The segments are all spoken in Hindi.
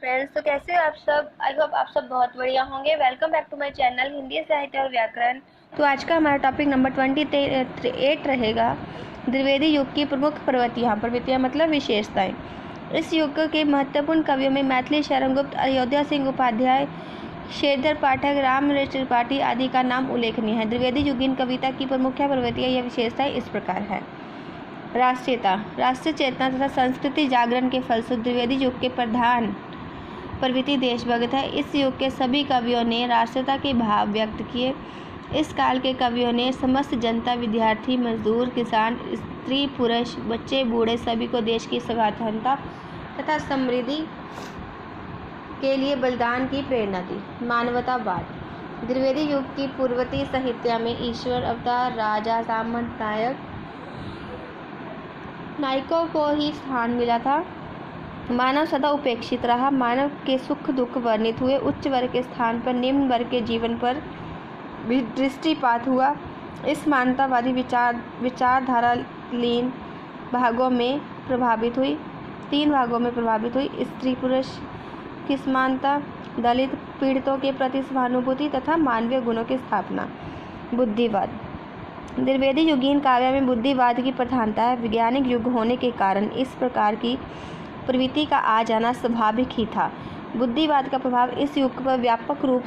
फ्रेंड्स, तो कैसे हो आप सब। आई होप आप सब बहुत बढ़िया होंगे। Welcome back to my channel Hindi साहित्य और व्याकरण। तो आज का हमारा टॉपिक नंबर 28 रहेगा द्विवेदी युग की प्रमुख प्रवृत्तियाँ। प्रवृत्तियाँ मतलब विशेषताएं। इस युग के महत्वपूर्ण कवियों में मैथिली शरण गुप्त, अयोध्या सिंह उपाध्याय, श्रीधर पाठक, रामकृष्ण त्रिपाठी आदि का नाम उल्लेखनीय है। द्विवेदी युगीन कविता की प्रमुख प्रवृत्तियाँ या विशेषताएं इस प्रकार है। राष्ट्रीयता, राष्ट्रीय चेतना तथा संस्कृति जागरण के फलस्वरूप द्विवेदी युग के प्रधान प्रवृत्ति देशभक्त है। इस युग के सभी कवियों ने राष्ट्रीयता के भाव व्यक्त किए। इस काल के कवियों ने समस्त जनता, विद्यार्थी, मजदूर, किसान, स्त्री, पुरुष, बच्चे, बूढ़े सभी को देश की स्वतंत्रता तथा समृद्धि के लिए बलिदान की प्रेरणा दी। मानवतावाद, द्विवेदी युग की पूर्ववर्ती साहित्य में ईश्वर अवतार, राजा, सामंत, नायकों को ही स्थान मिला था। मानव सदा उपेक्षित रहा। मानव के सुख दुख वर्णित हुए। उच्च वर्ग के स्थान पर निम्न वर्ग के जीवन पर भी दृष्टिपात हुआ। इस मानवतावादी विचारधारा तीन भागों में प्रभावित हुई। स्त्री पुरुष की समानता, दलित पीड़ितों के प्रति सहानुभूति तथा मानवीय गुणों की स्थापना। बुद्धिवाद, द्विवेदी युगीन काव्य में बुद्धिवाद की प्रधानता है। वैज्ञानिक युग होने के कारण इस प्रकार की प्रवृत्ति का आ जाना स्वाभाविक ही था। बुद्धिवाद का प्रभाव इस युग पर व्यापक रूप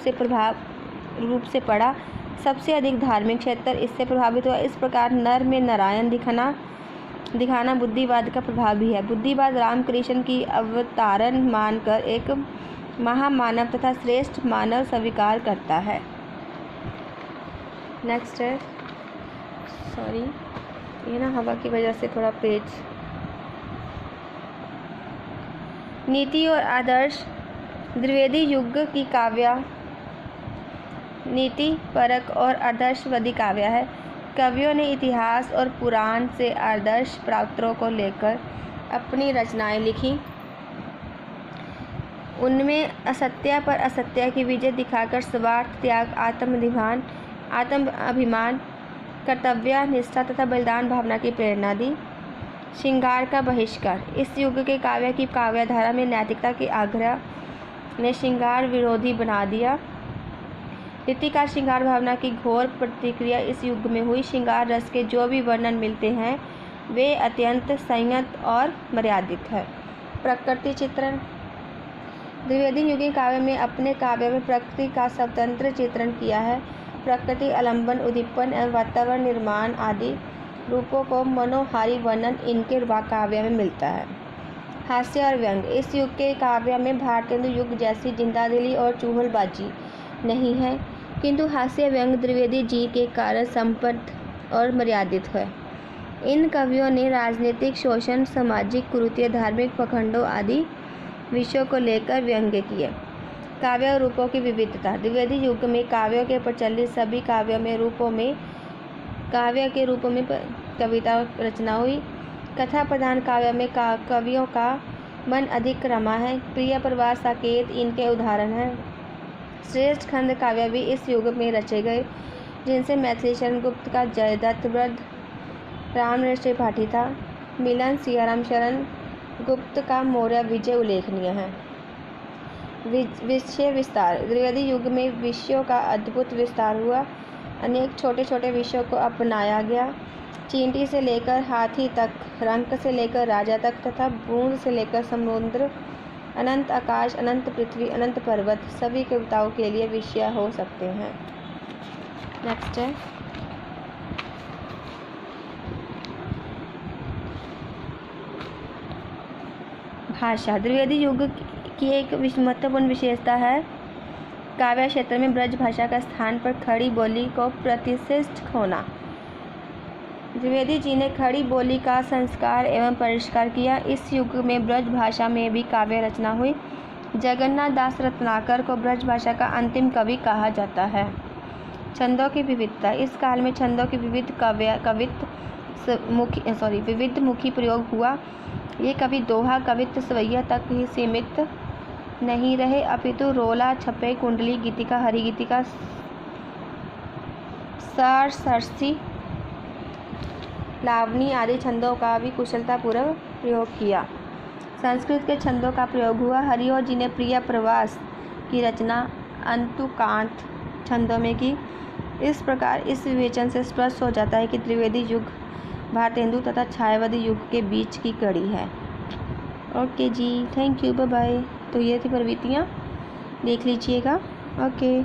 से पड़ा। सबसे अधिक धार्मिक क्षेत्र इससे प्रभावित हुआ। इस प्रकार नर में नारायण दिखाना बुद्धिवाद का प्रभाव भी है। बुद्धिवाद रामकृष्ण की अवतारण मानकर एक महामानव तथा श्रेष्ठ मानव स्वीकार करता है। नेक्स्ट है, सॉरी ये ना हवा की वजह से थोड़ा पेज। नीति और आदर्श, द्विवेदी युग की काव्य नीति परक और आदर्शवादी काव्य है। कवियों ने इतिहास और पुराण से आदर्श पात्रों को लेकर अपनी रचनाएं लिखी। उनमें असत्य पर असत्य की विजय दिखाकर स्वार्थ त्याग, आत्माभिमान, कर्तव्य निष्ठा तथा बलिदान भावना की प्रेरणा दी। श्रृंगार का बहिष्कार, इस युग के काव्य की काव्यधारा में नैतिकता के आग्रह ने श्रृंगार विरोधी बना दिया। रीति का श्रृंगार भावना की घोर प्रतिक्रिया इस युग में हुई। श्रृंगार रस के जो भी वर्णन मिलते हैं वे अत्यंत संयत और मर्यादित है। प्रकृति चित्रण, द्विवेदी युगीन काव्य में अपने काव्य में प्रकृति का स्वतंत्र चित्रण किया है। प्रकृति, आलंबन, उद्दीपन एवं वातावरण निर्माण आदि रूपों को मनोहारी वर्णन इनके काव्य में मिलता है। हास्य और व्यंग, इस युग के काव्य में भारतेंदु युग जैसी जिंदादिली और चुहलबाजी नहीं है, किंतु हास्य व्यंग द्विवेदी जी के कारण संपन्न और मर्यादित है। इन कवियों ने राजनीतिक शोषण, सामाजिक कुरीतियों, धार्मिक पखंडों आदि विषयों को लेकर व्यंग्य किए। काव्य रूपों की विविधता, द्विवेदी युग में काव्यों के प्रचलित सभी काव्य के रूपों में कविता रचना हुई। कथा प्रधान काव्य में कवियों का मन अधिक रमा है। प्रिय प्रवास, साकेत इनके उदाहरण हैं। श्रेष्ठ खंड काव्य भी इस युग में रचे गए, जिनसे मैथिली शरण गुप्त का जयदत्त वध, रामकृष्ण त्रिपाठी था। मिलन सियाराम शरण गुप्त का मौर्य विजय उल्लेखनीय है। विषय विस्तार, द्विवेदी युग में विषयों का अद्भुत विस्तार हुआ। अनेक छोटे छोटे विषयों को अपनाया गया। चींटी से लेकर हाथी तक, रंक से लेकर राजा तक तथा बूंद से लेकर समुद्र, अनंत आकाश, अनंत पृथ्वी, अनंत पर्वत सभी कविताओं के लिए विषय हो सकते हैं। नेक्स्ट है, भाषा, द्विवेदी युग की एक महत्वपूर्ण विशेषता है काव्य क्षेत्र में ब्रज भाषा का स्थान पर खड़ी बोली को प्रतिष्ठित होना। द्विवेदी जी ने खड़ी बोली का संस्कार एवं परिष्कार किया। इस युग में ब्रज भाषा में भी काव्य रचना हुई। जगन्नाथ दास रत्नाकर को ब्रज भाषा का अंतिम कवि कहा जाता है। छंदों की विविधता, इस काल में छंदों की विविध मुखी प्रयोग हुआ। ये कवि दोहा, कवित्व, सवैया तक ही सीमित नहीं रहे, अपितु रोला, छपे, कुंडली गीतिका, हरि गीतिका, सरसी, लावणी आदि छंदों का भी कुशलतापूर्वक प्रयोग किया। संस्कृत के छंदों का प्रयोग हुआ। हरिहर जी ने प्रिय प्रवास की रचना अंतुकांत छंदों में की। इस प्रकार इस विवेचन से स्पष्ट हो जाता है कि त्रिवेदी युग भारतेंदु तथा छायावादी युग के बीच की कड़ी है। Okay ji, thank you, bye bye. तो ये थी प्रवृत्तियाँ, देख लीजिएगा। ओके।